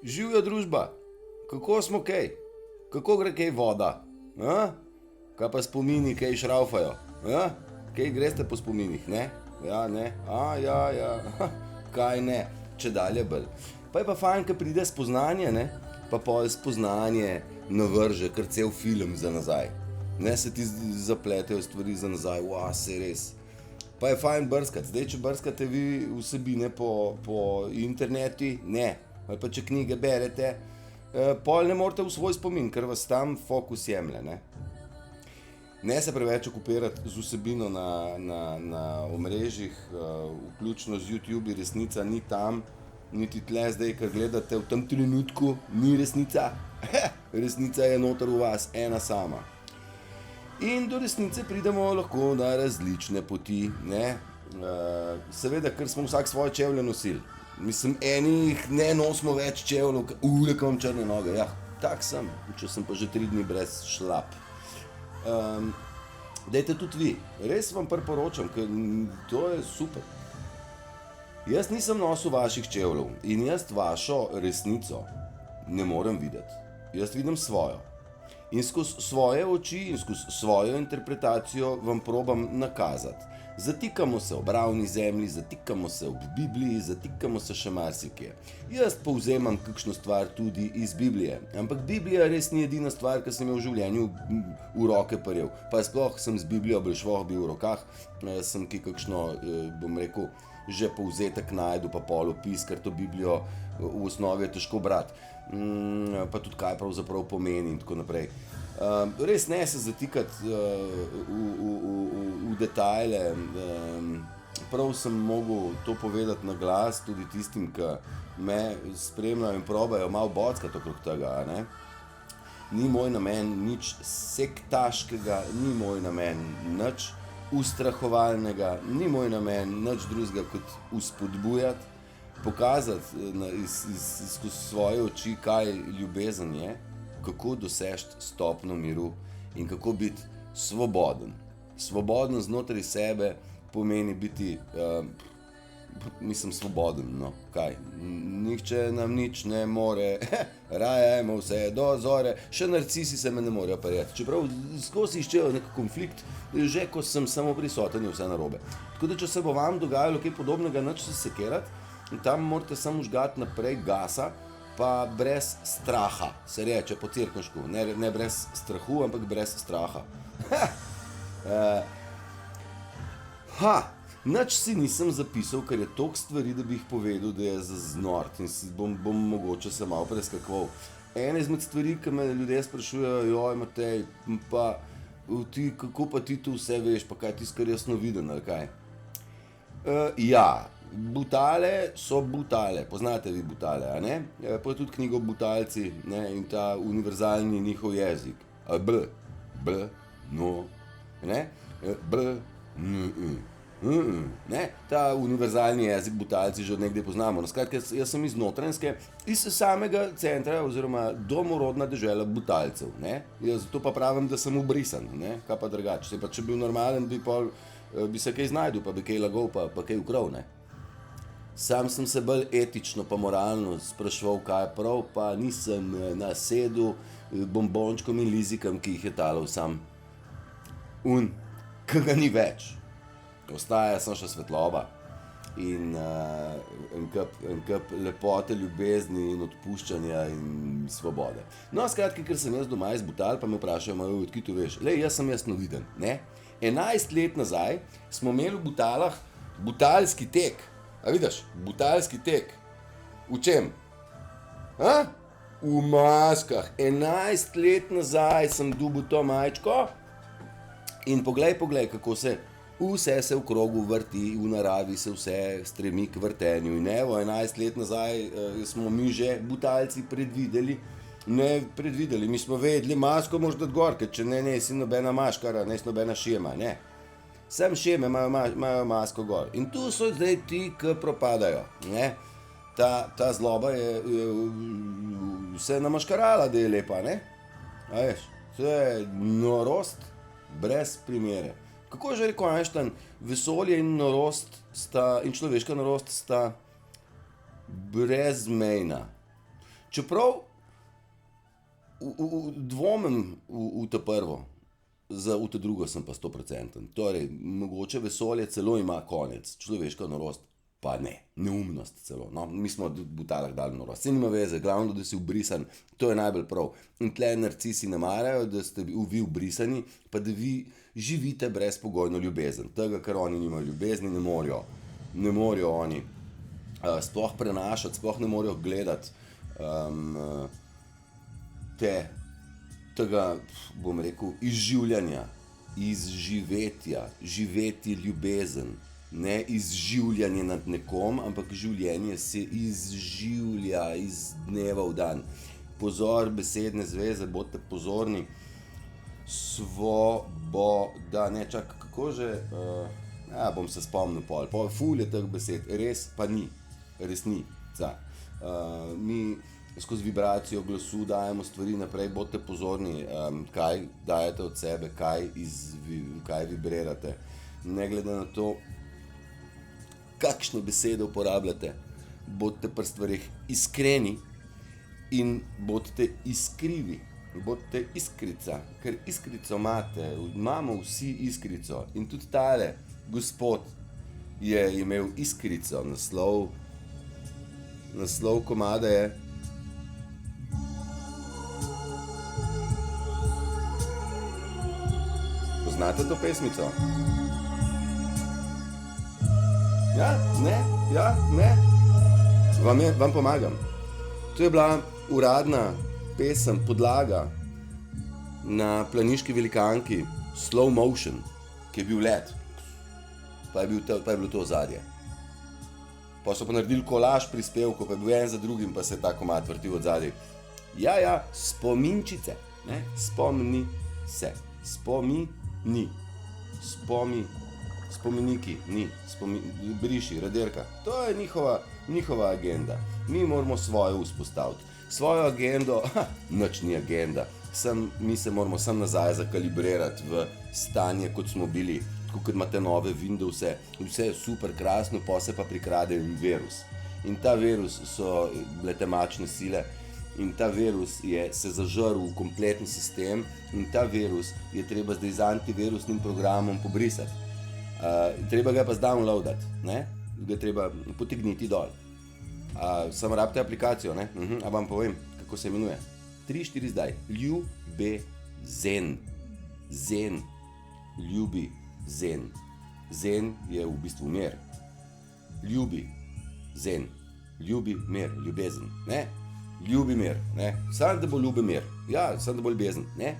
Živjo družba, kako smo kaj? Kako gre kaj voda? A? Kaj pa spomini, kaj šraufajo? A? Kaj greste po spominih, ne? Ja, ne? Ja. Kaj ne? Če dalje bolj. Pa je pa fajn, ko pride spoznanje, ne? Pa pol spoznanje navrže kar cel film za nazaj. Ne se ti zapletejo stvari za nazaj, se res. Pa je fajn brskati. Zdaj, če brskate vi vsebine po internetu, ne. Ali pa če knjige berete, pol ne morete v svoj spomin, ker vas tam fokus jemlje, ne. Ne se preveč okupirati z vsebino na omrežjih, vključno z YouTube, resnica ni tam, niti tle zdaj, ker gledate v tem trenutku, ni resnica. Resnica je noter v vas, ena sama. In do resnice pridemo lahko na različne poti, ne. Seveda, ker smo vsak svoje čevlje nosili. Mislim, enih ne nosimo več čevljev, kako imam črne noge, ja, tak sem, če sem pa že 3 dni brez šlap. Dajte tudi vi, res vam priporočam, ker to je super. Jaz nisem nosil vaših čevljev in jaz vašo resnico ne morem videti. Jaz vidim svojo. In skozi svoje oči in skozi svojo interpretacijo vam probam nakazati. Zatikamo se ob ravni zemlji, zatikamo se ob Bibliji, zatikamo se še marsikje. Jaz povzemam kakšno stvar tudi iz Biblije, ampak Biblija res ni edina stvar, ki sem jo v življenju v roke prijel. Pa sploh sem z Biblijo bolšvoh bil v rokah, sem ki kakšno, bom rekel, že povzetek najdu, pa polopis, ker to Biblijo v osnovi je težko brati. Pa tudi kaj pravzaprav pomeni in tako naprej. Res ne se zatikati v detajle, prav sem mogel to povedati na glas tudi tistim, ki me spremljajo in probajo malo bockati okrog tega, ne. Ni moj namen nič sektaškega, ni moj namen nič ustrahovalnega, ni moj namen nič drugega kot vzpodbujati, pokazati skozi svoje oči, kaj ljubezen je, kako doseči stopnjo miru in kako biti svoboden. Svoboden znotraj sebe pomeni biti, mislim, svoboden, no, kaj. Nihče nam nič ne more, rajajmo vse do zore, še narcisi se me ne morejo prijeti. Čeprav skozi iščejo nek konflikt, že ko sem samo prisoten, je vse narobe. Tako da, če se bo vam dogajalo kaj podobnega, nič se sekirati, tam morate samo žgati naprej gasa, pa brez straha, se reče po cirknošku, ne brez strahu, ampak brez straha. Nič si nisem zapisal, ker je toliko stvari, da bi jih povedal, da je za znort in bom mogoče se malo preskakoval. Ena izmed stvari, ki me ljudje sprašujejo, joj, Matej, pa ti, kako pa ti to vse veš, pa kaj ti skar jasno viden, ali kaj? Ja. Butale so Butale, poznate vi Butale, a ne? Pa je tudi knjigo Butalci, ne, in ta univerzalni njihov jezik. No, ne? Ne? Ta univerzalni jezik Butalci že od nekdaj poznamo. No, skratka, jaz sem iz Notranjske, iz samega centra oziroma domorodna dežela Butalcev, ne? Jaz zato pa pravim, da sem ubrisan, ne? Kaj pa drugače? Se pa, če bil normalen, bi se kaj znajdel, pa bi kaj lagal, pa kaj ukral, ne? Sam sem se bolj etično pa moralno spraševal, kaj je prav, pa nisem nasedel bombončkom in lizikam, ki jih je talal sam. Ki ga ni več. Ostaja samo še svetloba in en kup lepote, ljubezni in odpuščanja in svobode. No, skratka, ker sem jaz doma iz Butal, pa me vprašajo, odkje to veš? Lej, jaz sem jasnoviden, ne? 11 let nazaj smo imeli v Butalah butalski tek. A vidiš, butalski tek. V čem? V maskah. 11 let nazaj sem dobil to majčko in poglej, kako se vse se v krogu vrti, v naravi se vse stremi k vrtenju. In evo, 11 let nazaj smo mi že Butalci predvideli, mi smo vedeli, masko moraš dati gor, ker če ne si nobena maškara, ne si nobena šema, ne. Sem šeme imajo masko gor. In tu so zdaj ti, ki propadajo, ne. Ta zloba je vse namaškarala, da je lepa, ne. A veš, to je norost brez primere. Kako je že rekel Einstein, vesolje in norost sta, in človeška norost sta brezmejna. Čeprav dvomim v to prvo, v to drugo sem pa 100%. Torej, mogoče vesolje celo ima konec, človeška norost pa ne, neumnost celo. No, mi smo v butalah dali norost. Saj nima veze, glavno, da si ubrisan, to je najbolj prav. In tle narcisi ne marajo, da ste vi ubrisani, pa da vi živite brezpogojno ljubezen. Tega, ker oni nimajo ljubezni, ne morejo oni sploh prenašati, sploh ne morejo gledati tega, bom rekel, izživljanja, izživetja, živeti ljubezen. Ne izživljanje nad nekom, ampak življenje se izživlja iz dneva v dan. Pozor, besedne zveze, bodite pozorni. Svoboda, ne, čak, kako že, bom se spomnil pol, ful je teh besed, res pa ni, resnica. Mi skozi vibracijo glasu dajemo stvari naprej, bodite pozorni, kaj dajete od sebe, kaj vibrirate. Ne glede na to, kakšne besede uporabljate, bodite pri stvarih iskreni in bodite iskrivi, bodite iskrica, ker iskrico imamo vsi iskrico. In tudi tale gospod je imel iskrico, naslov komada je Poznate to pesmico? Ja, ne. Vam pomagam. To je bila uradna pesem, podlaga na planiški velikanki Slow Motion, ki je bil let. Pa je bilo to ozadje. Pa so pa naredili kolaž prispevkov, pa je bil en za drugim, pa se je ta komad vrtil od zadaj. Ja, spominčice, ne? Spomni se. Spomeniki, briši, raderka. To je njihova agenda. Mi moramo svojo vzpostaviti. Svojo agendo, nič ni agenda. Mi se moramo sam nazaj zakalibrirati v stanje, kot smo bili. Tako kot imate nove Windowse, vse je super, krasno, pa se pa prikrade virus. In ta virus so bile temačne sile. In ta virus se zažrl v kompletni sistem in ta virus je treba zdaj z antivirusnim programom pobrisati. Treba ga pa zdownloadati, ne? Ga treba potegniti dol. Samo rabite aplikacijo, ne? A vam povem, kako se imenuje. 3-4 zdaj. Ljubezen. Ljubi zen. Zen je v bistvu mir. Ljubi zen. Ljubi mir, ljubezen, ne? Ljubi mir, ne? Samo da bo ljubi mir. Ja, samo da bo ljubezen, ne?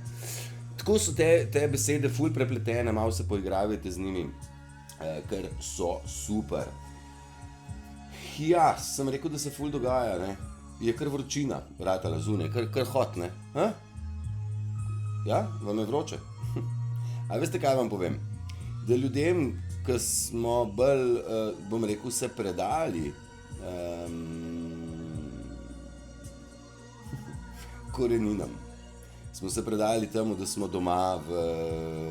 Tako so te besede ful prepletene, malo se poigravajte z njimi, ker so super. Ja, sem rekel, da se ful dogaja, ne? Je kar vročina, ratala zunaj, kar hot, ne? Ja, vam je vroče? A veste, kaj vam povem? Da ljudem, ki smo bolj, bom rekel, se predali koreninam. Smo se predali temu, da smo doma v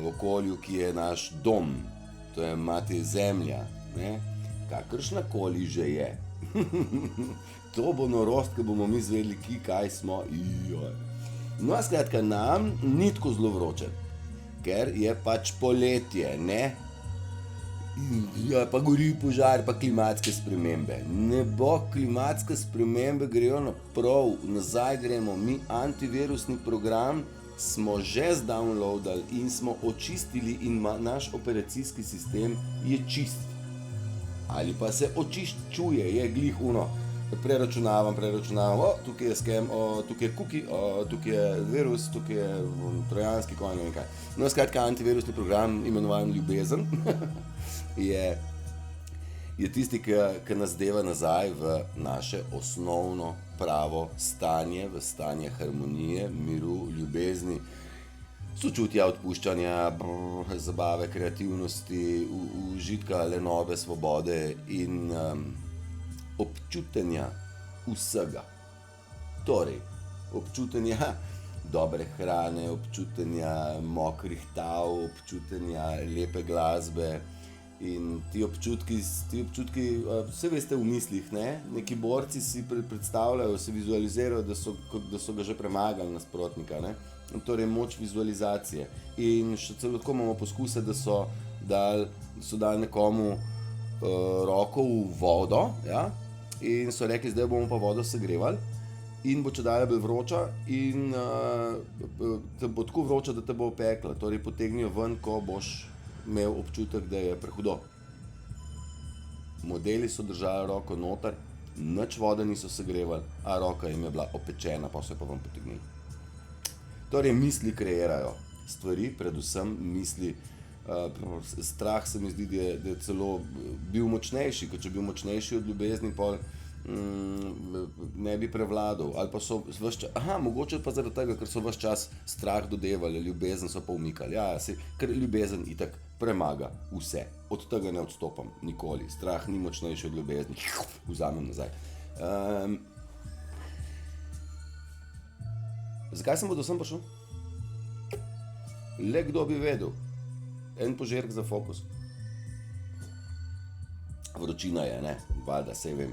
okolju, ki je naš dom. To je mati zemlja, ne? Kakršnakoli že je. To bo norost, ko bomo mi zvedeli, kaj smo. No, skratka, nam ni tako zelo vroče, ker je pač poletje, ne? Ja, pa gori požar, pa klimatske spremembe. Ne bo, klimatske spremembe grejo naprav, nazaj gremo. Mi antivirusni program smo že zdownloadali in smo očistili in naš operacijski sistem je čist. Ali pa se očiščuje, je glih uno. Preračunavam, tukaj je scam, tukaj je cookie, tukaj je virus, tukaj je trojanski konj, ne vem kaj. No, skratka, antivirusni program, imenovan ljubezen, je tisti, ki nas deva nazaj v naše osnovno pravo stanje, v stanje harmonije, miru, ljubezni, sočutja, odpuščanja, zabave, kreativnosti, užitka, lenobe, svobode in občutenja vsega. Torej, občutenja dobre hrane, občutenja mokrih tav, občutenja lepe glasbe, In ti občutki, vse veste v mislih, ne? Neki borci si predstavljajo, se vizualizirajo, da so ga že premagali nasprotnika, ne? In torej moč vizualizacije. In še celo tako imamo poskuse, da so dali nekomu roko v vodo, ja? In so rekli, zdaj bomo pa vodo segrevali in bo čedalje bolj vroča in te bo tako vroča, da te bo opekla. Torej potegnijo ven, ko boš imel občutek, da je prehudo. Modeli so držali roko noter, nič vode niso segrevali, a roka jim je bila opečena, pa so jo pa ven potegnili. Torej misli kreirajo stvari, predvsem misli. Strah se mi zdi, da je celo bil močnejši, ker če bil močnejši od ljubezni, pol ne bi prevladal. Ali pa so mogoče pa zaradi tega, ker so ves čas strah dodevali, ljubezen so pa umikali. Ja, ker ljubezen itak premaga vse. Od tega ne odstopam nikoli. Strah ni močnejši od ljubezni. Vzamem nazaj. Zakaj sem sem prišel? Le kdo bi vedel? En požirk za fokus. Vročina je, ne? Valjda, sej vem.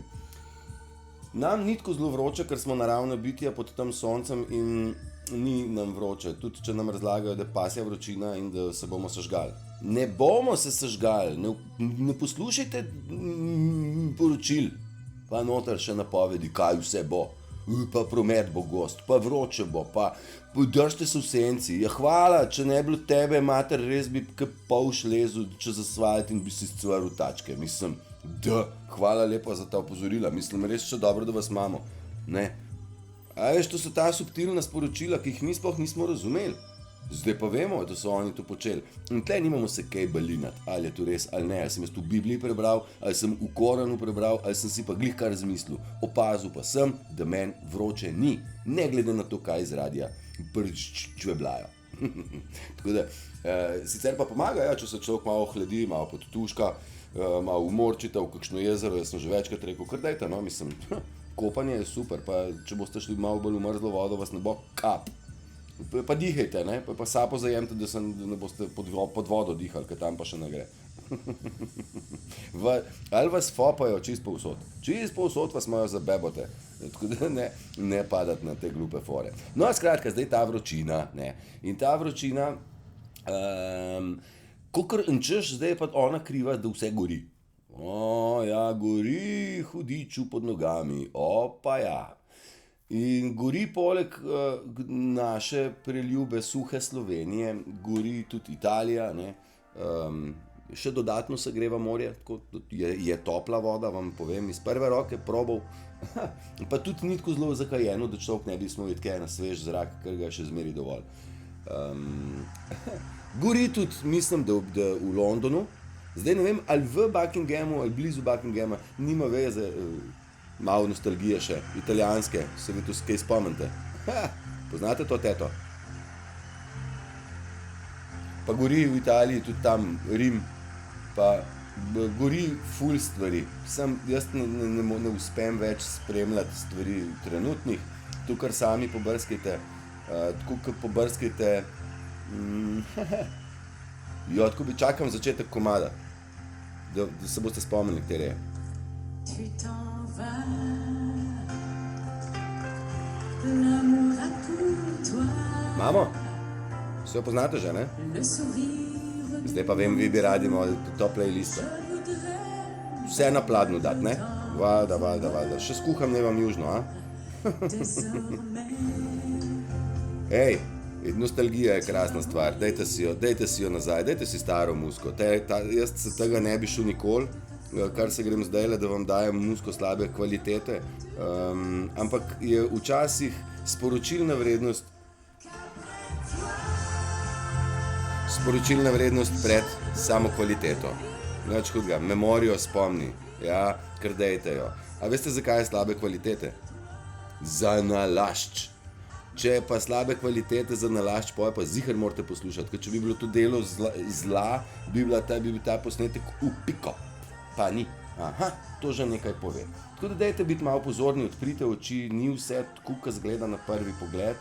Nam ni tako zelo vroče, ker smo naravna bitja pod tem soncem in ni nam vroče. Tudi če nam razlagajo, da je pasja vročina in da se bomo sežgali. Ne bomo se sežgali, ne poslušajte poročil. Pa noter še napovedi, kaj vse bo. Pa promet bo gost, pa vroče bo, pa držite se v senci. Ja, hvala, če ne bilo tebe, mater, res bi kaj polš lezel čez asfalt in bi si stvaril tačke. Mislim, hvala lepa za ta opozorila. Mislim, res še dobro, da vas imamo. Ne. A veš, to so ta subtilna sporočila, ki jih mi sploh nismo razumeli. Zdaj pa vemo, da so oni to počeli. In tle nimamo se kaj balinati, ali je to res ali ne. Ali sem jaz to v Bibliji prebral, ali sem v Koranu prebral, ali sem si pa glih kar zmislil. Opazil pa sem, da meni vroče ni. Ne glede na to, kaj iz radija čveblajo. Tako da, sicer pa pomaga, ja, če se človek malo ohladi, malo podtuška, malo umorčita v kakšno jezero, jaz sem že večkrat rekel, kar dajte, no, mislim, kopanje je super, pa če boste šli malo bolj v mrzlo vodo, vas ne bo kap. Pa dihajte, ne? Pa sapo zajemte, da ne boste pod vodo dihali, ker tam pa še ne gre. Ali vas fopajo čist povsod. Čist povsod vas imajo za bebote. Tako da ne padati na te glupe fore. No, skratka, zdaj ta vročina, ne. In ta vročina, kakor češ, zdaj je pa ona kriva, da vse gori. O, ja, gori hudiču pod nogami. Opa, ja. In gori poleg naše preljube suhe Slovenije, gori tudi Italija, ne? Še dodatno se greva morje, je topla voda, vam povem, iz prve roke probal, pa tudi ni tako zelo zakajeno, da človek ne bi smel iti kaj na svež zrak, ker ga je še zmeri dovolj. Gori tudi, mislim, da v Londonu, zdaj ne vem, ali v Buckinghamu, ali blizu Buckinghama, nima veze, malo nostalgije še, italijanske, se vi to kaj spomnite. Poznate to teto? Pa gori v Italiji, tudi tam Rim, pa gori ful stvari. Jaz ne uspem več spremljati stvari trenutnih, to kar sami pobrskajte, tako kar pobrskajte, tako bi čakam začetek komada, da se boste spomnili, katere je. Mamo? Vse jo poznate že, ne? Zdaj pa vem, vi bi radi imeli to playlisto. Vse na pladnju dati, ne? Valjda. Še skuham ne vam južno, a? Ej, nostalgija je krasna stvar, dajte si jo nazaj, dajte si staro muziko. Jaz se tega ne bi šel nikoli, kar se grem zdajle, da vam dajem muziko slabe kvalitete, ampak je včasih sporočilna vrednost pred samo kvaliteto. Nič hudega, memorijo spomni, ja, kar dejte jo. A veste, zakaj je slabe kvalitete? Za nalašč. Če pa slabe kvalitete za nalašč, pa ziher morate poslušati, ker če bi bilo to delo zla, bi bil ta posnetek v piko. Pa ni. Aha, to že nekaj pove. Tako da dajte biti malo pozorni, odprite oči, ni vse tako, kot zgleda na prvi pogled.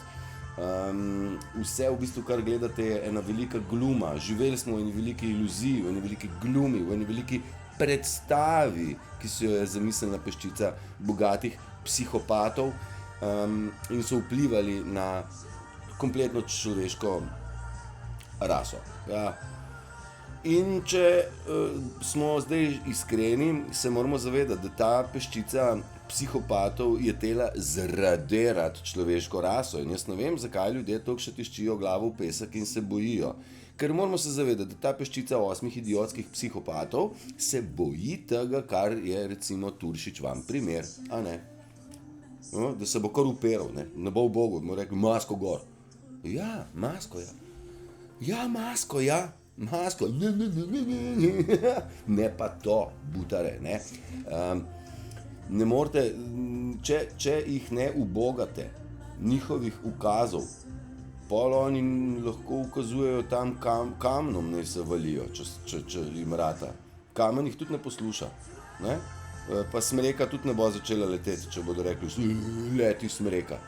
Vse v bistvu, kar gledate, je ena velika gluma. Živeli smo v eni veliki iluziji, v eni veliki glumi, v eni veliki predstavi, ki si jo je zamislila peščica bogatih psihopatov, in so vplivali na kompletno človeško raso. Ja. In če smo zdaj iskreni, se moramo zavedati, da ta peščica psihopatov je tela zradirati človeško raso. In jaz ne vem, zakaj ljudje toliko še tiščijo glavo v pesek in se bojijo. Ker moramo se zavedati, da ta peščica 8 idiotskih psihopatov se boji tega, kar je recimo Turšič vam primer, a ne? No, da se bo kar uperal, ne bo v Bogu, bomo rekli, masko gor. Ja, masko, ja. Ja, masko, ja. Masko, ne pa to, butare, ne. Ne morete, če jih ne ubogate, njihovih ukazov, pol oni lahko ukazujejo tam kamnom, naj se valijo, če jim rata. Kamen jih tudi ne posluša, ne. Pa smreka tudi ne bo začela leteti, če bodo rekli, leti smreka.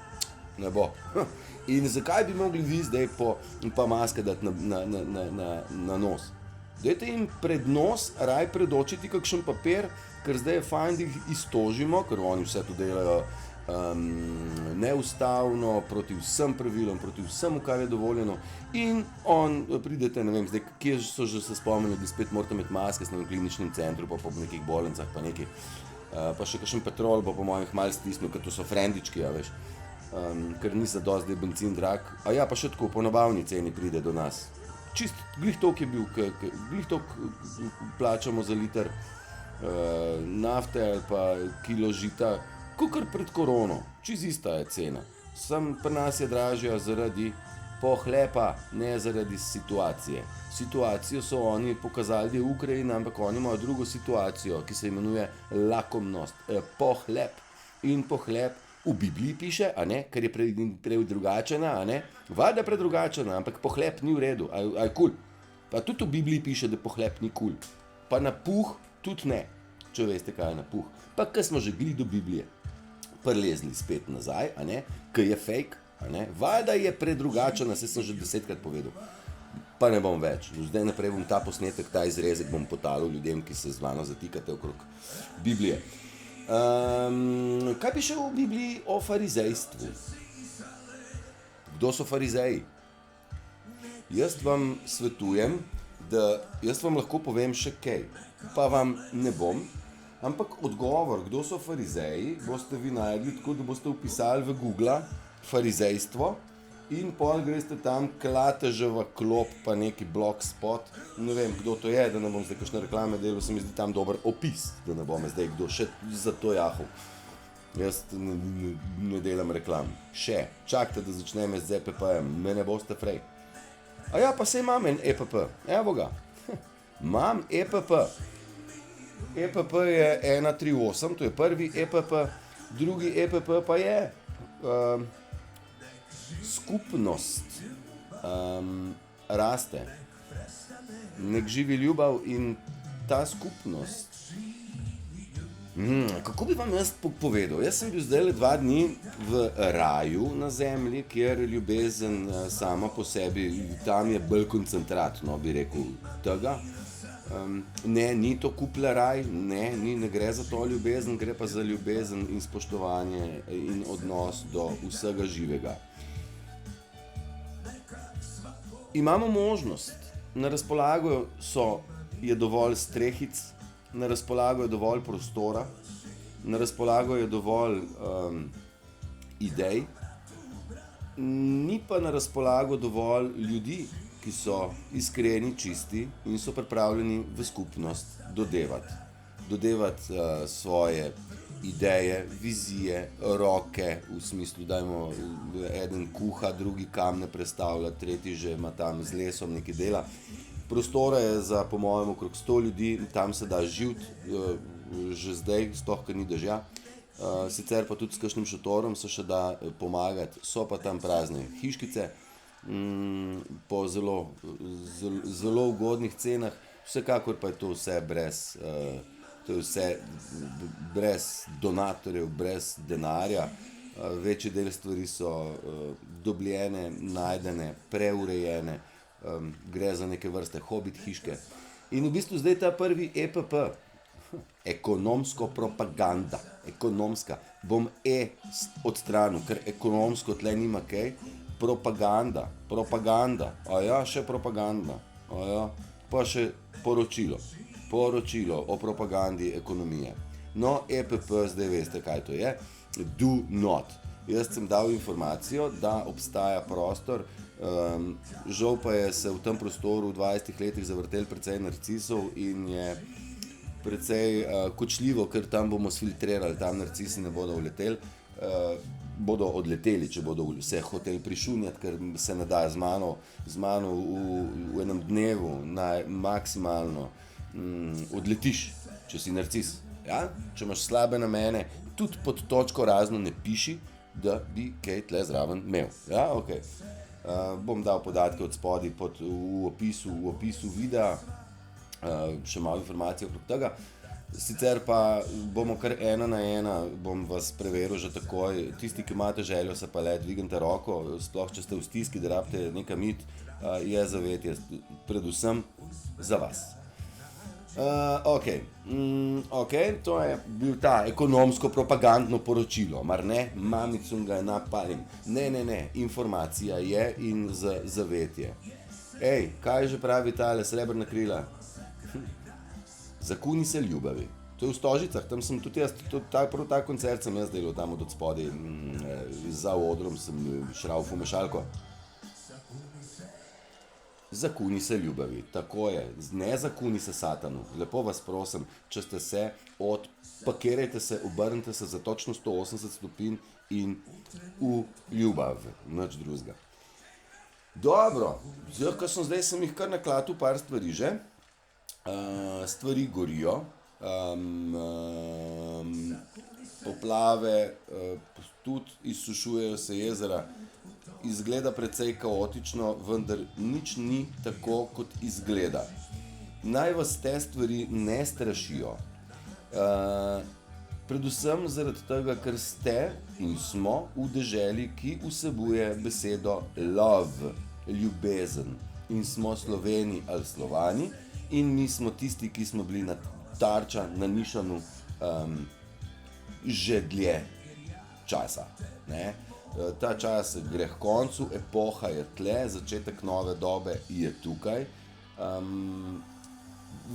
Ne bo. In zakaj bi mogli vi zdaj pa maske dati na nos? Dajte jim pred nos raj predočiti kakšen papir, ker zdaj je fajn, da jih iztožimo, ker oni vse to delajo neustavno, proti vsem pravilom, proti vsemu, kar je dovoljeno. In pridete, ne vem, zdaj, kje so že se spomnili, da spet morate imeti maske v kliničnem centru, pa po nekih bolnicah, pa nekaj. Pa še kakšen petrol bo po mojih mal stisnil, ker to so frendički, ja, veš. Ker ni zadosti, da je bencin drag. A ja, pa še tako po nabavni ceni pride do nas. Čist, glih toliko je bil, glih toliko plačamo za liter nafte ali pa kilo žita, kakor pred korono. Čist ista je cena. Sam pri nas je dražja zaradi pohlepa, ne zaradi situacije. Situacijo so oni pokazali, da je Ukrajina, ampak oni imajo drugo situacijo, ki se imenuje lakomnost. Pohlep. In pohlep v Bibliji piše, a ne, ker je prej drugačena, a ne, valjda predrugačena, ampak pohlep ni v redu, a je kul. Pa tudi v Bibliji piše, da pohlep ni kul. Pa napuh tudi ne, če veste, kaj je napuh. Pa ko smo že glih do Biblije prelezli spet nazaj, a ne, ker je fake, a ne, valjda je predrugačena, saj sem že 10-krat povedal. Pa ne bom več. Zdaj naprej bom ta posnetek, ta izrezek bom potalil ljudem, ki se z mano zatikate okrog Biblije. Kaj piše v Bibliji o farizejstvu? Kdo so farizeji? Jaz vam svetujem, da jaz vam lahko povem še kaj, pa vam ne bom, ampak odgovor, kdo so farizeji, boste vi najdli tako, da boste vpisali v Google farizejstvo in pol greste tam Klateževa klop pa neki blogspot, ne vem, kdo to je, da ne bom zdaj kakšne reklame delal, se mi zdi tam dober opis, da ne bom zdaj kdo še za to jahal. Jaz ne delam reklam. Še, čakajte, da začnem z EPP-jem, me ne boste frej. A ja, pa sej imam en EPP, evo ga. Imam EPP. EPP je 138, to je prvi EPP, drugi EPP pa je skupnost raste. Nek živi ljubav in ta skupnost. Kako bi vam jaz povedal? Jaz sem bil zdaj 2 dni v raju na zemlji, kjer ljubezen sama po sebi, tam je bolj koncentrat, no bi rekel, tega. Ne, ni to kuplja raj, ne gre za to ljubezen, gre pa za ljubezen in spoštovanje in odnos do vsega živega. Imamo možnost, na razpolago je dovolj strehic, na razpolago je dovolj prostora, na razpolago je dovolj idej, ni pa na razpolago dovolj ljudi, ki so iskreni, čisti in so pripravljeni v skupnost dodevati svoje ideje, vizije, roke, v smislu, dajmo, eden kuha, drugi kamne prestavlja, tretji že ima tam z lesom nekaj dela. Prostora je za, po mojem, okrog 100 ljudi, tam se da živeti, že zdaj, sploh ker ni dežja. Sicer pa tudi s kakšnim šotorom se še da pomagati, so pa tam prazne hiškice, po zelo ugodnih cenah, vsekakor pa je to vse brez donatorjev, brez denarja. večji del stvari so dobljene, najdene, preurejene, gre za neke vrste hobit hiške. In v bistvu zdaj ta prvi EPP, ekonomsko propaganda, ekonomska, bom odstranil, ker ekonomsko tle nima kaj, propaganda, aja, še propaganda, aja, pa še poročilo o propagandi ekonomije. No, EPP, zdaj veste, kaj to je, do not. Jaz sem dal informacijo, da obstaja prostor, žal pa je se v tem prostoru v 20 letih zavrtel precej narcisov in je precej kočljivo, ker tam bomo sfiltrirali, tam narcisi ne bodo uleteli, bodo odleteli, če bodo vse hoteli prišunjati, ker se ne da z mano v enem dnevu maksimalno odletiš, če si narcis. Ja? Če imaš slabe namene, tudi pod točko razno ne piši, da bi kaj tle zraven imel. Ja, ok. Bom dal podatke od spodaj v opisu videa, še malo informacije okrog tega. Sicer pa bomo kar ena na ena, bom vas preveril že takoj. Tisti, ki imate željo, se pa le dvignite roko, sploh če ste v stiski, da rabite nekam iti, je zavetje predvsem za vas. Ok, to je bil ta ekonomsko propagandno poročilo, mar ne? Mamicun ga napalim. Ne, informacija je in zavetje. Ej, kaj že pravi tale srebrna krila? Zakuni se ljubavi. To je v Stožicah, tam sem tudi jaz, prav ta koncert sem jaz delal tam od spodaj, za odrom sem šraufal mešalko. Zakuni se ljubavi, tako je, ne zakuni se satanu, lepo vas prosim, če ste se, odpakirajte se, obrnite se za točno 180 stopinj in v ljubav, nič drugega. Dobro, sem jih kar naklatil par stvari že, stvari gorijo, poplave, tudi izsušujejo se jezera. Izgleda precej kaotično, vendar nič ni tako, kot izgleda. Naj vas te stvari ne strašijo. Predvsem zaradi tega, ker ste in smo v deželi, ki vsebuje besedo love, ljubezen. In smo Sloveni ali Slovani in mi smo tisti, ki smo bili na tarča, na nišanu že dlje časa, ne? Ta čas gre k koncu, epoha je tle, začetek nove dobe je tukaj.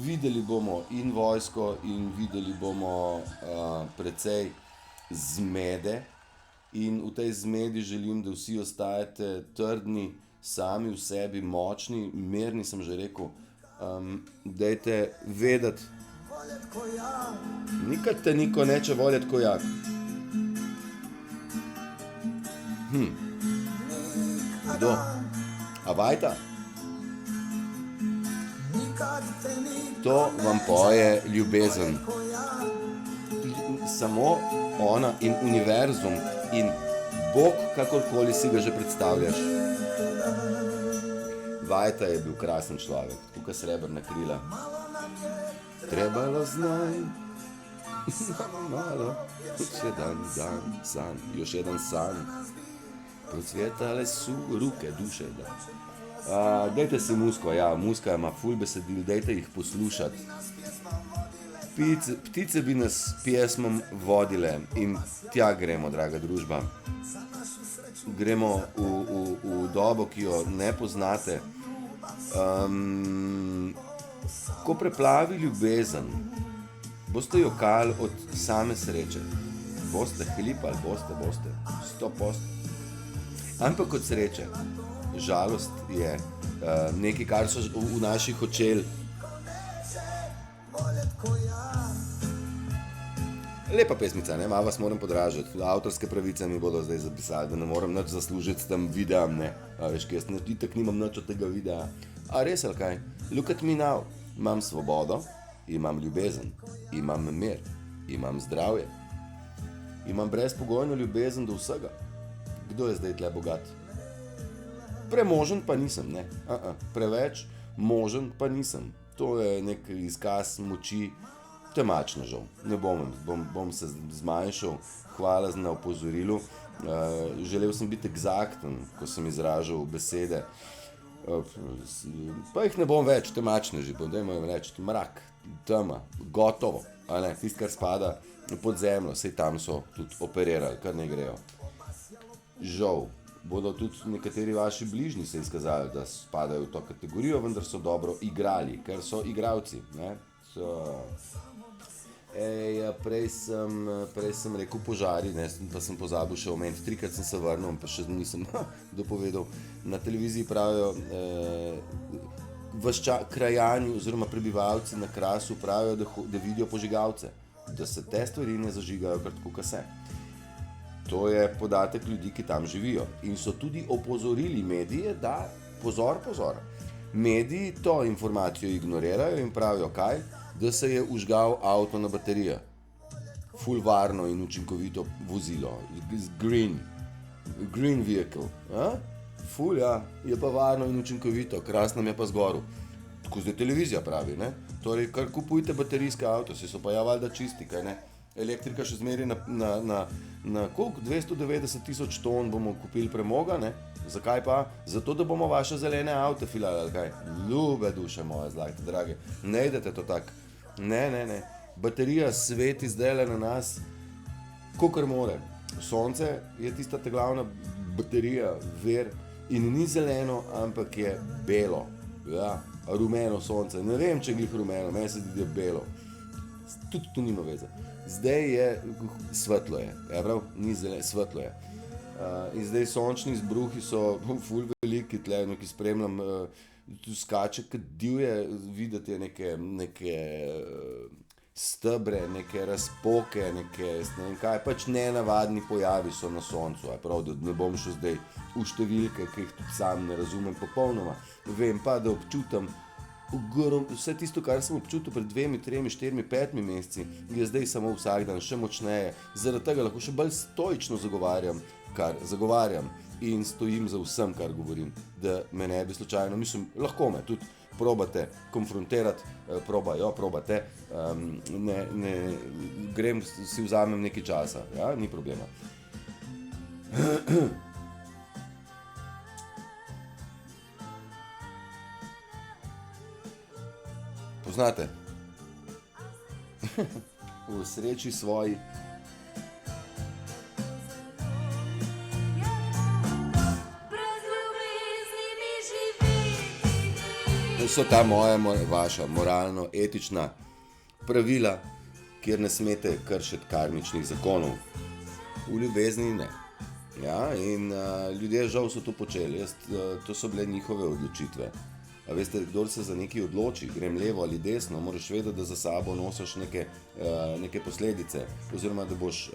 Videli bomo in vojsko in videli bomo precej zmede in v tej zmedi želim, da vsi ostajate trdni, sami v sebi, močni, mirni, sem že rekel. Dajte vedeti, nikad te niko neče voljeti ko jak. Kdo? A Vajta? To vam poje ljubezen. Samo ona in univerzum in Bog, kakorkoli si ga že predstavljaš. Vajta je bil krasen človek, tukaj srebrna krila. Trebalo znaj, malo, još jedan san. Procvjetale su ruke, duše, da. Dajte si musko, ja, muska ima ful besedil, dajte jih poslušati. Ptice bi nas pjesmom vodile in tja gremo, draga družba. Gremo v dobo, ki jo ne poznate. Ko preplavi ljubezen, boste jokali od same sreče. Boste hlipali, boste, 100%. Ampak od sreče, žalost je nekaj, kar so v naših očeh. Lepa pesmica, ne, malo vas moram podražiti. Avtorske pravice mi bodo zdaj zapisali, da ne moram nič zaslužiti s tem videom, ne. Veš, ki jaz itak nimam nič od tega videa. A res ali kaj? Look at me now. Imam svobodo, imam ljubezen, imam mir, imam zdravje. Imam brezpogojno ljubezen do vsega. Kdo je zdaj tle bogat? Premožen pa nisem, ne. Preveč možen pa nisem. To je nek izkaz moči temačno žal. Ne bom se zmanjšal, hvala na opozorilu. Želel sem biti eksakten, ko sem izražal besede, pa jih ne bom več, temačne že, dajmo jim reči, mrak, tema, gotovo, a ne, tisto, kar spada pod zemljo, saj tam so tudi operirali, kar ne grejo. Žal, bodo tudi nekateri vaši bližnji se izkazali, da spadajo v to kategorijo, vendar so dobro igrali, ker so igralci, ne, prej sem rekel požari, ne, pa sem pozabil še omeniti, 3-krat sem se vrnil, pa še nisem dopovedal. Na televiziji pravijo, krajani oziroma prebivalci na Krasu pravijo, da vidijo požigalce, da se te stvari ne zažigajo kar tako, kot se. To je podatek ljudi, ki tam živijo. In so tudi opozorili medije, da pozor, mediji to informacijo ignorirajo in pravijo kaj? Da se je užgal avto na baterijo. Ful varno in učinkovito vozilo. Green vehicle. Ful, ja, je pa varno in učinkovito, krasno je pa zgoril. Tako zdaj televizija pravi, ne? Torej, kar kupujte baterijske avto, so pa ja valjda čisti, kaj ne? Elektrika še zmeri na koliko? 290 000 ton bomo kupili premoga, ne? Zakaj pa? Zato, da bomo vaše zelene avte filali, ali kaj? Ljube duše moje, zlajte, drage. Ne idete to tak. Ne. Baterija sveti zdajle na nas, kakor more. Sonce je tista ta glavna baterija, ver, in ni zeleno, ampak je belo. Ja, rumeno sonce. Ne vem, če glih rumeno, meni se zdi, da je belo. Tudi tu nima veze. Zdaj je, svetlo je, prav, ni zeleno, svetlo je. In zdaj sončni izbruhi so ful veliki, tle, ki spremljam, tu skače, kot divje, videti je neke stebre, neke razpoke, neke, ne vem kaj, pač nenavadni pojavi so na soncu, prav, da ne bom šel zdaj v številke, ki jih tudi sam ne razumem popolnoma. Vem pa, da občutam vse tisto, kar sem občutil pred 2, 3, 4, 5 meseci, je zdaj samo vsak dan še močneje. Zaradi tega lahko še bolj stoično zagovarjam, kar zagovarjam in stojim za vsem, kar govorim, da me ne bi slučajno, mislim, lahko me tudi probate konfrontirati, probate, grem, si vzamem nekaj časa, ja, ni problema. Poznate? V sreči svoji. So ta moja, vaša moralno-etična pravila, kjer ne smete kršiti karmičnih zakonov. V ljubezni ne. Ja, in ljudje žal so to počeli, to so bile njihove odločitve. A veste, kdor se za nekaj odloči, grem levo ali desno, moraš vedeti, da za sabo nosiš neke posledice. Oziroma, da boš,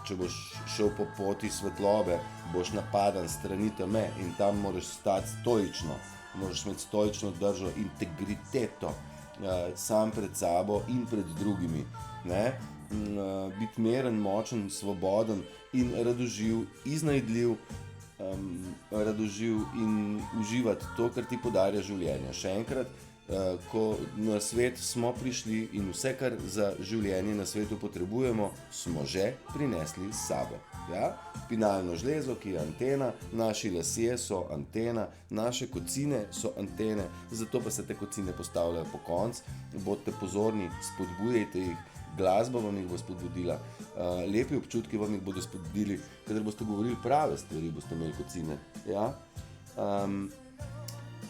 če boš šel po poti svetlobe, boš napadan strani teme in tam moraš stati stoično. Moraš imeti stoično držo, integriteto, sam pred sabo in pred drugimi. Biti miren, močen, svoboden in radoživ, iznajdljiv, radoživ in uživati to, kar ti podarja življenje. Še enkrat, ko na svet smo prišli in vse, kar za življenje na svetu potrebujemo, smo že prinesli s sabo. Ja? Spinalno žlezo, ki je antena, naši lasje so antena, naše kocine so antene, zato pa se te kocine postavljajo po konc. Bodite pozorni, spodbujajte jih, glasba vam jih bo spodbudila, lepi občutki vam jih bodo spodbudili, kadar boste govorili prave stvari, boste imeli kocine. Ja?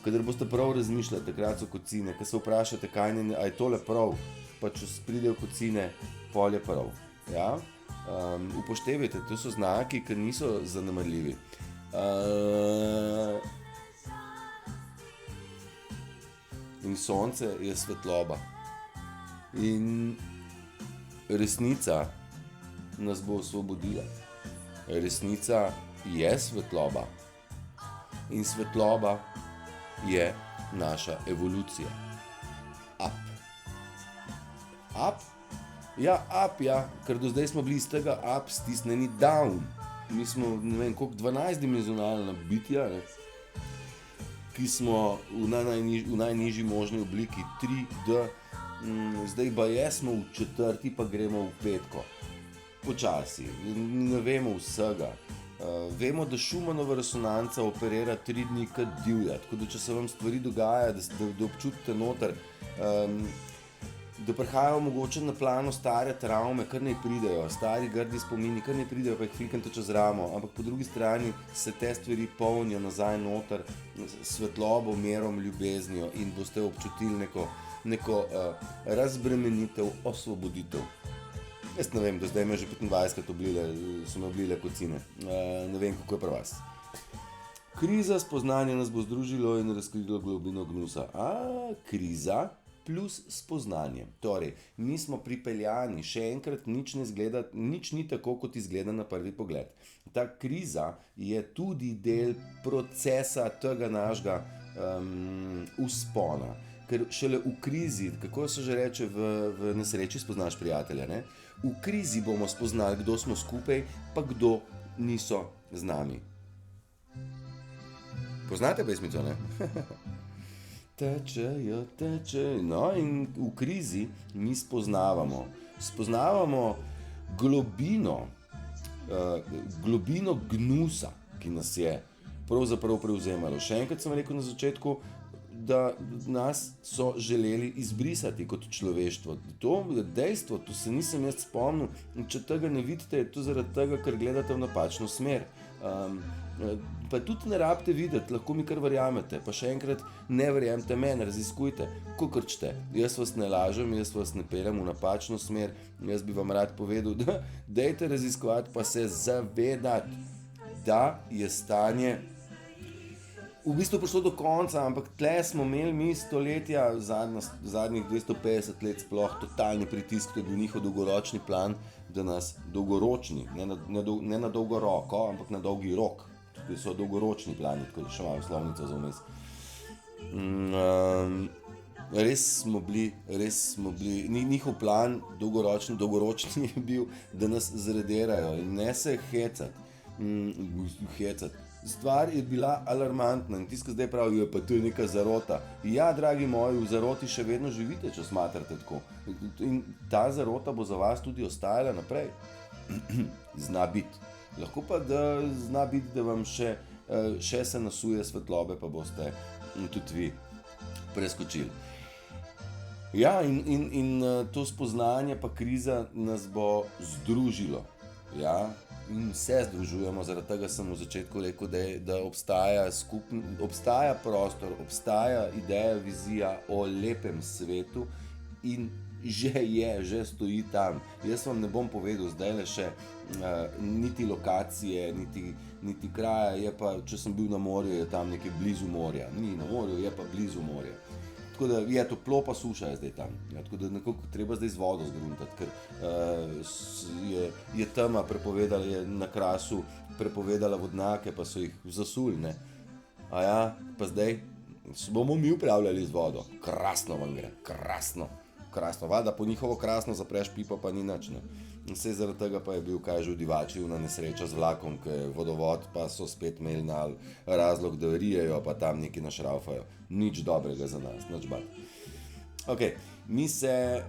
Kadar boste prav razmišljali, takrat so kocine, ko se vprašate, kaj ne, a je tole prav, pa če pridejo kocine, pol je prav. Ja? Upoštevajte, to so znaki, ki niso zanemarljivi. In sonce je svetloba. In resnica nas bo osvobodila. Resnica je svetloba. In svetloba je naša evolucija. Up. Up? Ja, up, ja, ker do zdaj smo bili iz tega up stisnjeni down. Mi smo, ne vem, koliko 12-dimenzionalna bitja, ne? Ki smo v najnižji možni obliki 3D zdaj baje smo v četrti, pa gremo v petko. Počasi, ne vemo vsega. Vemo, da Schumannova resonanca operira 3 dni kot divja, tako da če se vam stvari dogaja, da občutite noter, da prihajajo mogoče na plano stare travme, kar naj pridejo, stari grdi spomini, kar naj pridejo, pa jih fliknete čez ramo, ampak po drugi strani se te stvari polnijo nazaj noter svetlobo, mirom, ljubeznijo in boste občutili neko razbremenitev, osvoboditev. Jaz ne vem, do zdaj me že 25 so me oblile kocine, ne vem, kako je pri vas. Kriza spoznanja nas bo združilo in razkrilo globino gnusa. Kriza plus spoznanje. Torej, mi smo pripeljani, še enkrat nič ne izgleda, nič ni tako, kot izgleda na prvi pogled. Ta kriza je tudi del procesa tega našega vzpona. Ker šele v krizi, kako se že reče, v nesreči spoznaš prijatelja, ne? V krizi bomo spoznali, kdo smo skupaj, pa kdo niso z nami. Poznate pesmico, ne? Tečejo. No, in v krizi mi spoznavamo globino gnusa, ki nas je pravzaprav prevzemalo. Še enkrat sem rekel na začetku, da nas so želeli izbrisati kot človeštvo. To dejstvo, to se nisem jaz spomnil, če tega ne vidite, je to zaradi tega, ker gledate v napačno smer. Pa tudi ne rabite videti, lahko mi kar verjamete, pa še enkrat ne verjamete meni, raziskujte, kokrčite, jaz vas ne lažem, jaz vas ne peljem v napačno smer, jaz bi vam rad povedal, da dajte raziskovati, pa se zavedati, da je stanje v bistvu prišlo do konca, ampak tle smo imeli mi stoletja, zadnjih 250 let sploh, totalni pritisk, to je bil njihov dolgoročni plan, da nas dolgoročni, ne na dolgo roko, ampak na dolgi rok, tudi so dolgoročni plani, tako da še malo slovnico za vmes. Res smo bili, njihov plan dolgoročni je bil, da nas zrederajo in ne se hecati. Stvar je bila alarmantna in tisto, ki zdaj pravijo, pa to je neka zarota. Ja, dragi moji, v zaroti še vedno živite, če smatrate tako. In ta zarota bo za vas tudi ostajala naprej. Zna biti. Lahko pa da zna biti, da vam še se nasuje svetlobe, pa boste tudi vi preskočili. Ja, in to spoznanje pa kriza nas bo združilo. Ja, in vse združujemo, zaradi tega sem v začetku rekel, da obstaja prostor, obstaja ideja, vizija o lepem svetu in že stoji tam. Jaz vam ne bom povedal zdaj le še niti lokacije, niti kraja, je pa, če sem bil na morju, je tam nekaj blizu morja. Ni na morju, je pa blizu morja. Tako da je toplo, pa suša je zdaj tam. Ja, tako da nekako treba zdaj z vodo zgruntati, ker je tema prepovedala, je na Krasu prepovedala vodnjake, pa so jih zasuli, ne. A ja, pa zdaj bomo mi upravljali z vodo. Krasno vam gre, krasno. Valjda po njihovo krasno zapreš pipo, pa ni nič, ne. Vse zaradi tega pa je bil kaj že v Divačiju na nesreča z vlakom, ki je vodovod, pa so spet imeli na razlog, da rijejo, pa tam nekaj našraufajo. Nič dobrega za nas, nič bad. Ok, mi se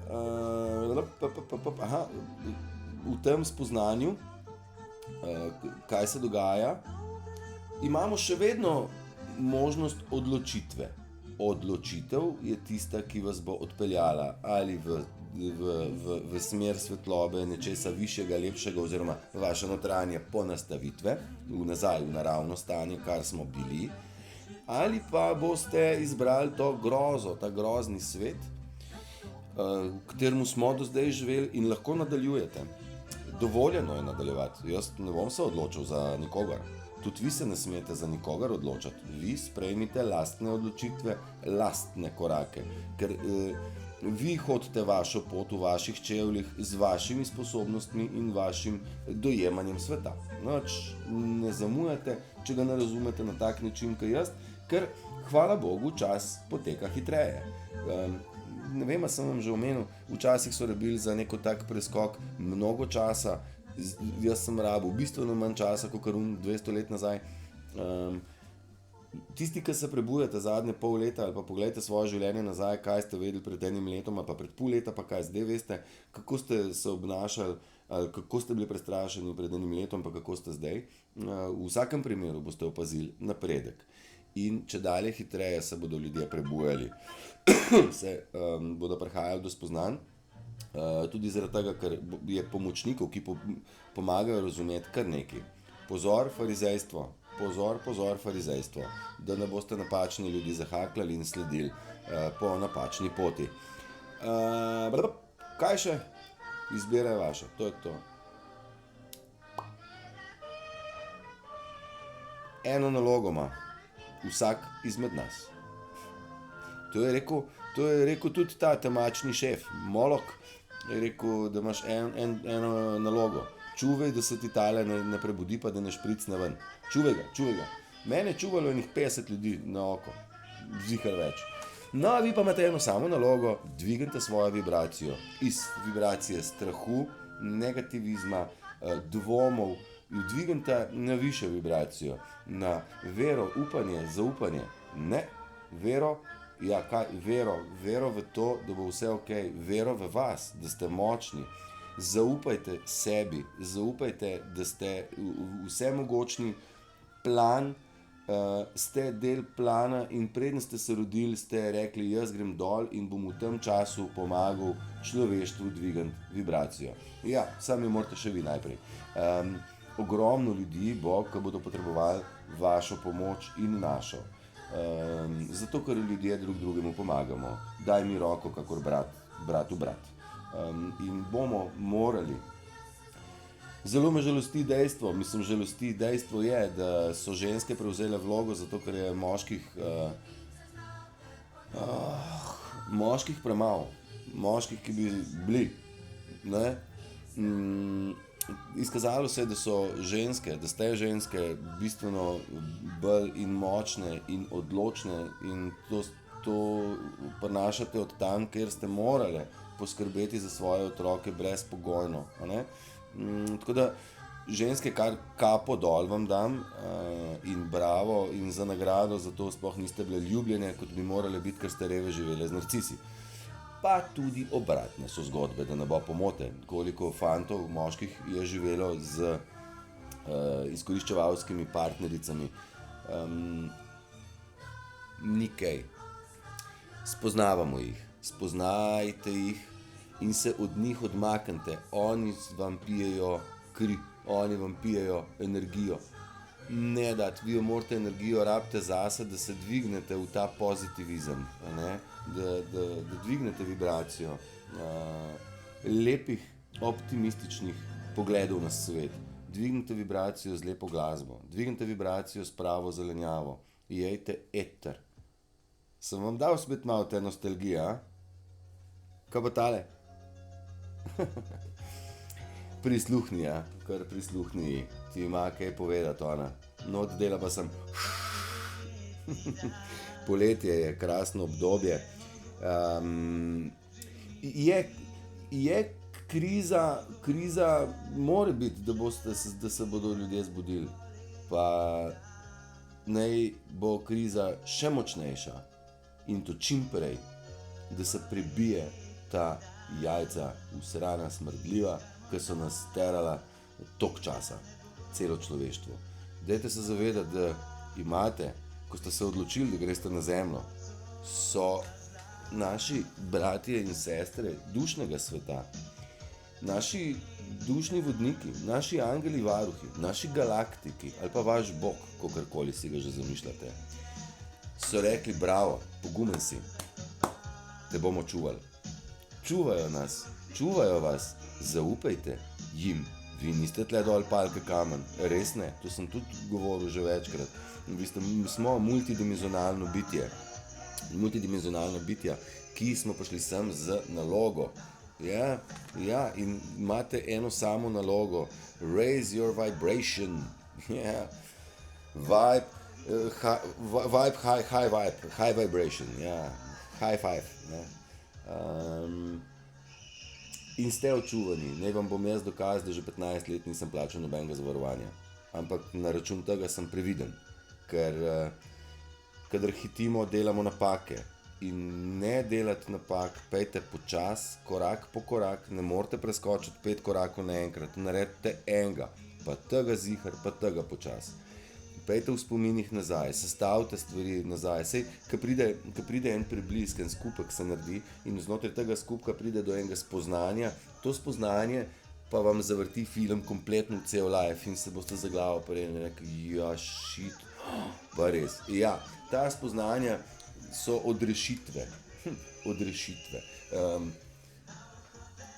v tem spoznanju, kaj se dogaja, imamo še vedno možnost odločitve. Odločitev je tista, ki vas bo odpeljala ali v smer svetlobe, nečesa višjega, lepšega oziroma vaše notranje ponastavitve, nazaj v naravno stanje, kar smo bili, ali pa boste izbrali to grozo, ta grozni svet, v katerem smo do zdaj živeli in lahko nadaljujete. Dovoljeno je nadaljevati, jaz ne bom se odločil za nikogar. Tudi vi se ne smete za nikogar odločati. Vi sprejmite lastne odločitve, lastne korake. Ker vi hodite vašo pot v vaših čevljih z vašimi sposobnostmi in vašim dojemanjem sveta. Noč ne zamujate, če ga ne razumete na tak način, kot jaz, ker, hvala Bogu, čas poteka hitreje. Ne vem, sem vam že omenil, včasih so rabili za neko tak preskok mnogo časa. Jaz sem rabil bistveno manj časa, kot 200 let nazaj. tisti, ki se prebujate zadnje pol leta ali pa pogledajte svoje življenje nazaj, kaj ste vedeli pred enim letom ali pa pred pol leta, pa kaj zdaj veste, kako ste se obnašali ali kako ste bili prestrašeni pred enim letom, pa kako ste zdaj. V vsakem primeru boste opazili napredek. In če dalje hitreje se bodo ljudje prebujali, se bodo prihajali do spoznanj, tudi zaradi tega, ker je pomočnikov, ki pomagajo razumeti kar nekaj. Pozor, farizejstvo. Pozor, farizejstvo. Da ne boste napačni ljudi zahakljali in sledili po napačni poti. Kaj še? Izbira je vaša. To je to. Eno nalogo ima vsak izmed nas. To je rekel tudi ta temačni šef, Molok, je rekel, da imaš eno nalogo. Čuvaj, da se ti tale ne prebudi, pa da ne špricne ven. Čuvaj ga. Mene je čuvalo enih 50 ljudi na oko. Zihar več. No, vi pa imate eno samo nalogo, dvignite svojo vibracijo. Iz vibracije strahu, negativizma, dvomov, dvignite na višjo vibracijo. Na vero, upanje, zaupanje. Ne, vero, ja kaj, vero v to, da bo vse okej. Vero v vas, da ste močni. Zaupajte sebi, zaupajte, da ste vsemogočni plan, ste del plana in preden ste se rodili, ste rekli, jaz grem dol in bom v tem času pomagal človeštvu dvigati vibracijo. Ja, sami morate še vi najprej. Ogromno ljudi bo, ki bodo potrebovali vašo pomoč in našo. Zato, ker ljudje drug drugemu pomagamo. Daj mi roko, kakor brat v brat. In bomo morali. Zelo me žalosti dejstvo, dejstvo je, da so ženske prevzele vlogo, zato ker je moških premalo, moških, ki bi bili, ne? Izkazalo se je, da so ženske, da ste ženske bistveno bolj in močne in odločne in to prenašate od tam, kjer ste morale poskrbeti za svoje otroke brezpogojno, ne? Tako da ženske kar kapo dol vam dam in bravo in za nagrado, zato sploh niste bile ljubljene, kot bi morale biti, ker ste reve živele z narcisi. Pa tudi obratne so zgodbe, da ne bo pomote, koliko fantov, moških je živelo z izkoriščevalskimi partnericami. Nikaj. Spoznavamo jih, spoznajte jih in se od njih odmaknite. Oni vam pijejo kri, oni vam pijejo energijo. Ne dati, vi jo morate energijo rabite zase, da se dvignete v ta pozitivizem, ne? Da dvignete vibracijo lepih, optimističnih pogledov na svet. Dvignite vibracijo z lepo glasbo, dvignite vibracijo s pravo zelenjavo, jejte eter. Sem vam dal spet malo te nostalgije, a? Kaj pa tale? Prisluhni, ja, kar prisluhni, ti ima kaj povedati ona. No, dela pa sem. Poletje je krasno obdobje. Je kriza mora biti, da se bodo ljudje zbudili. Pa naj bo kriza še močnejša in to čim prej, da se prebije ta jajca usrana, smrdljiva, ki so nas terala toliko časa, celo človeštvo. Dajte se zavedati, da imate, ko ste se odločili, da greste na zemljo, so naši bratje in sestre dušnega sveta, naši dušni vodniki, naši angeli varuhi, naši galaktiki ali pa vaš Bog, kakorkoli si ga že zamišljate, so rekli, bravo, pogumen si, te bomo čuvali. Čuvajo nas, čuvajo vas, zaupajte jim. Vi niste tle dol palke kamen, res ne, to sem tudi govoril že večkrat. Mi smo multidimenzionalno bitja, ki smo prišli sem z nalogo. Ja, in imate eno samo nalogo, raise your vibration, yeah. High vibration, yeah. High five, ne. In ste očuvani, naj vam bom jaz dokaz, da že 15 let nisem plačal nobenega zavarovanja, ampak na račun tega sem previden, ker kadar hitimo, delamo napake. In ne delati napak, pejte počas, korak po korak, ne morete preskočiti 5 korakov naenkrat, naredite enega, pa tega zihar, pa tega počas. Pejte v spominih nazaj, sestavite stvari nazaj. Sej, ko pride en preblisk, en skupek se naredi in znotraj tega skupka pride do enega spoznanja, to spoznanje pa vam zavrti film kompletno v cel life in se boste za glavo prejeli in rekli, ja, shit, pa res. Ja, ta spoznanja so odrešitve. Odrešitve.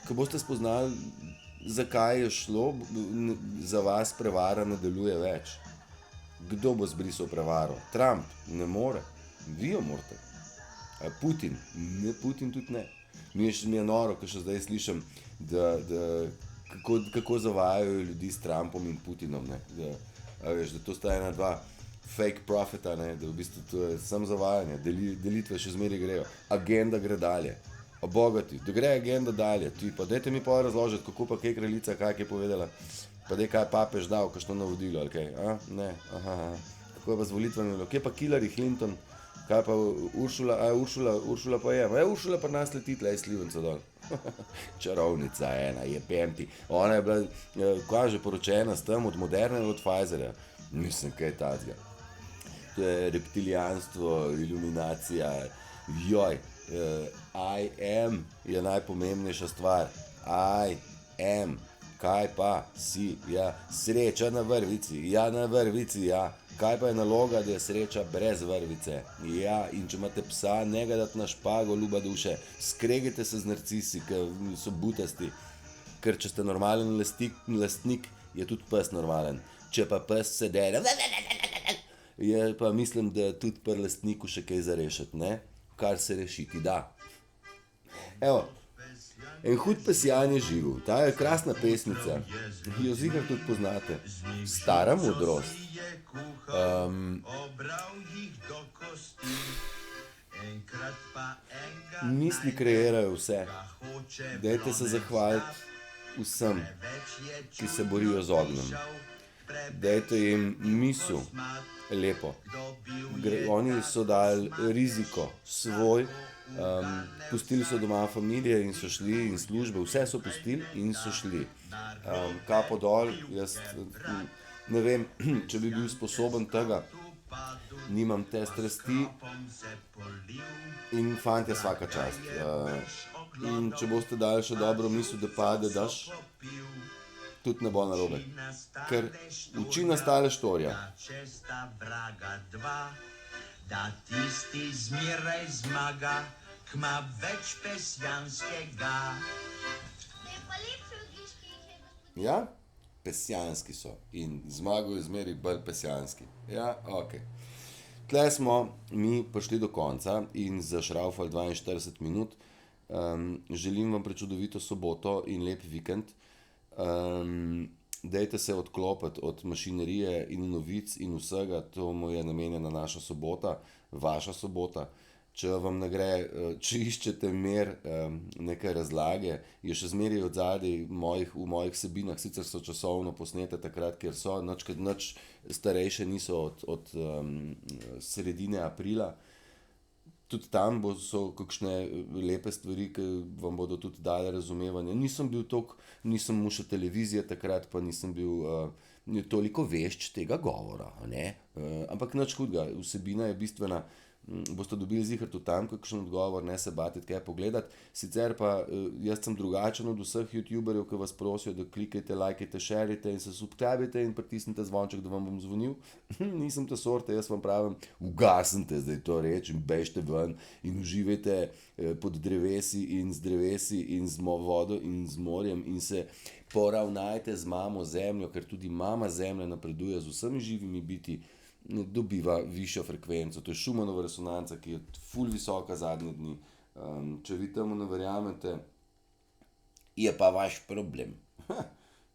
Ko boste spoznali, zakaj je šlo, za vas prevara ne deluje več. Kdo bo zbrisal prevaro? Trump? Ne more. Vi jo morate. Putin? Ne, Putin tudi ne. Mi je noro, ko še zdaj slišim, kako zavajajo ljudi s Trumpom in Putinom. Ne? Da to sta ena dva fake profeta, ne? Da v bistvu to je samo zavajanje, delitve še zmeraj grejo. Agenda gre dalje. Bogati, da gre agenda dalje. Pa dajte mi pa razložiti, kako pa kaj kraljica, kaj je povedala. Pa dej, kaj je papež dal, kakšno navodilo, ali kaj, ne, kako je pa z volitvami, kje pa Hillary Clinton, kaj pa Uršula pa je, Uršula pa nas leti tle iz Slivenca dol, čarovnica ena, je pemti, ona je bila, kaj že poročena s tem, od Moderne od Pfizerja, mislim, kaj je tazga, to je reptilijanstvo, iluminacija, joj, I am je najpomembnejša stvar, I am. Kaj pa si, ja, sreča na vrvici, ja, kaj pa je naloga, da je sreča brez vrvice, ja, in če imate psa, ne ga dati na špago, ljuba duše, skregajte se z narcisi, ki so butasti, ker če ste normalen lastnik, je tudi pes normalen, če pa pes se dere, je pa mislim, da tudi pri lastniku še kaj za rešiti, ne, kar se rešiti da. Evo. En hud pesjan je živel, ta je krasna pesnica, jo ziher tudi poznate, stara modrost. Misli kreirajo vse, dajte se zahvaliti vsem, ki se borijo z ognjem. Dajte jim misel lepo, oni so dali riziko svoj, pustili so doma familije in so šli in službe, vse so pustili in so šli. Kapo dol, jaz ne vem, če bi bil sposoben tega, nimam te strasti in fantje svaka čast. In če boste dali še dobro misel, da pade daš, tudi ne bo narobe, ker uči nas tale štorija. Da tisti zmeraj zmaga, kma več pesjanskega. Ne, pa lepši odlički jih je, gospodin. Ja, pesjanski so in zmago je zmeraj bolj pesjanski. Ja, okej. Tle smo mi prišli do konca in zašraufali 42 minut. Želim vam prečudovito soboto in lep vikend. Dajte se odklopiti od mašinerije in novic in vsega, to mu je namenjena naša sobota, vaša sobota. Če vam ne gre, če iščete neke razlage, je še zmeraj odzadaj v mojih vsebinah, sicer so časovno posnete takrat, kjer so, nič starejše niso od sredine aprila. Tudi tam so kakšne lepe stvari, ki vam bodo tudi dale razumevanje. Nisem mu še televizije takrat, pa nisem bil toliko vešč tega govora, ne? Ampak nič hudega, vsebina je bistvena, boste dobili ziher tudi tam kakšen odgovor, ne se batiti kaj pogledati. Sicer pa jaz sem drugačen od vseh youtuberjev, ki vas prosijo, da klikajte, lajkajte, šerite in se subscribite in pritisnite zvonček, da vam bom zvonil. Nisem te sorte, jaz vam pravim, ugasnite zdaj to reč in bežte ven in uživajte pod drevesi in z drevesi in z vodo in z morjem in se poravnajte z mamo zemljo, ker tudi mama zemlja napreduje z vsemi živimi biti, dobiva višjo frekvenco. To je Schumannova resonanca, ki je ful visoka zadnje dni. Če vi temu ne verjamete, je pa vaš problem.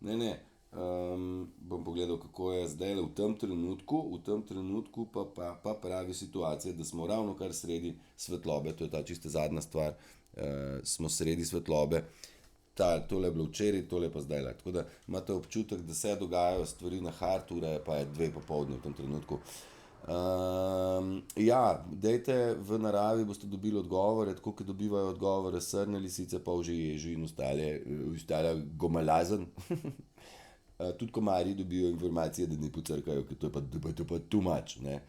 Ne. Bom pogledal, kako je zdaj v tem trenutku pa pravi situacija, da smo ravno kar sredi svetlobe, to je ta čista zadnja stvar, smo sredi svetlobe. Tole je bilo včeraj, tole pa zdaj. Tako da imate občutek, da se dogajajo stvari na hard, ura je pa 2 popoldne v tem trenutku. Ja, dejte v naravi, boste dobili odgovore, tako kot dobivajo odgovore srne lisice, polži, ježi in ostale gomalazen. Tudi komarji dobijo informacije, da ne pocrkajo, ker to je pa too much, ne.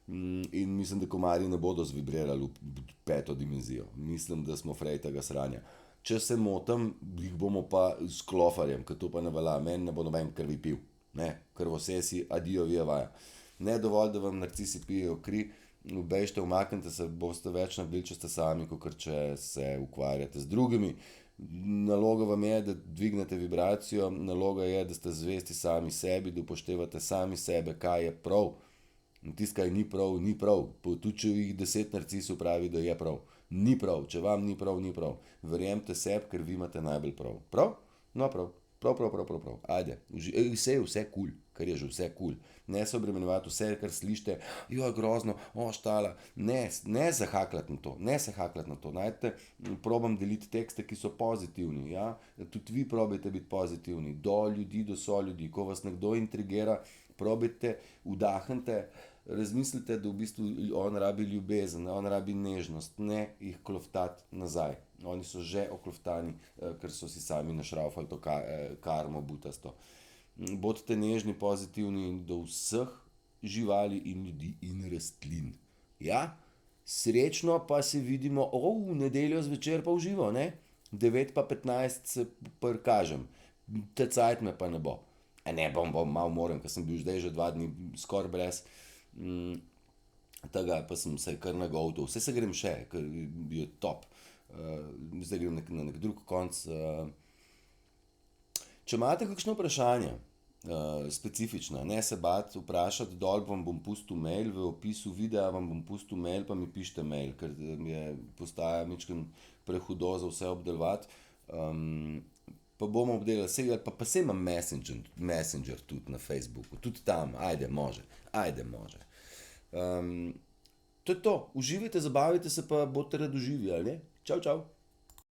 In mislim, da komarji ne bodo zvibrirali v peto dimenzijo. Mislim, da smo frej tega sranja. Če se motim, jih bomo pa s klofarjem, ker to pa ne velja, meni ne bo noben krvi pil. Ne, krvosesi, adijo, via vaja. Ne dovolj, da vam narcisi pijejo kri, bežite, umaknite se, boste več naredili, če ste sami, kakor če se ukvarjate z drugimi. Naloga vam je, da dvignete vibracijo, naloga je, da ste zvesti sami sebi, da upoštevate sami sebe, kaj je prav. In tisto, kaj ni prav, ni prav. Tudi če jih 10 narcisov pravi, da je prav. Ni prav, če vam ni prav, ni prav. Verjemite sebi, ker vi imate najbolj prav. Prav? No, prav. Prav. Ajde, vse kul, ker je že vse kul. Ne se obremenjevati, vse, kar slišite, jo je grozno, štala. Ne zahaklati na to. Najte, probam deliti tekste, ki so pozitivni, ja. Tudi vi probajte biti pozitivni, do ljudi, do soljudi. Ko vas nekdo intrigira, probajte, vdahnite, razmislite, da v bistvu on rabi ljubezen, on rabi nežnost, ne jih kloftati nazaj. Oni so že okloftani, ker so si sami našraufali to karmo butasto. Bodite nežni, pozitivni do vseh živali in ljudi in rastlin. Ja, srečno pa se vidimo v nedeljo zvečer pa v živo, ne? 9:15 se prikažem, te cajt me pa ne bo. Ne, bom malo moram, ker sem bil zdaj že 2 dni skoraj brez tega, pa sem se kar nagovtal. Vse se grem še, ker je top. Zdaj grem na nek drug konc. Če imate kakšno vprašanje, specifična, ne se bati, vprašati, dol vam bom pustil mail, v opisu videa vam bom pustil mail, pa mi pišite mail, ker postaja mičken prehudo za vse obdelovati. Pa bomo obdelali, pa saj imam Messenger tudi na Facebooku, tudi tam, ajde može. To je to, uživajte, zabavite se, pa boste radoživi, ali ne? Čau.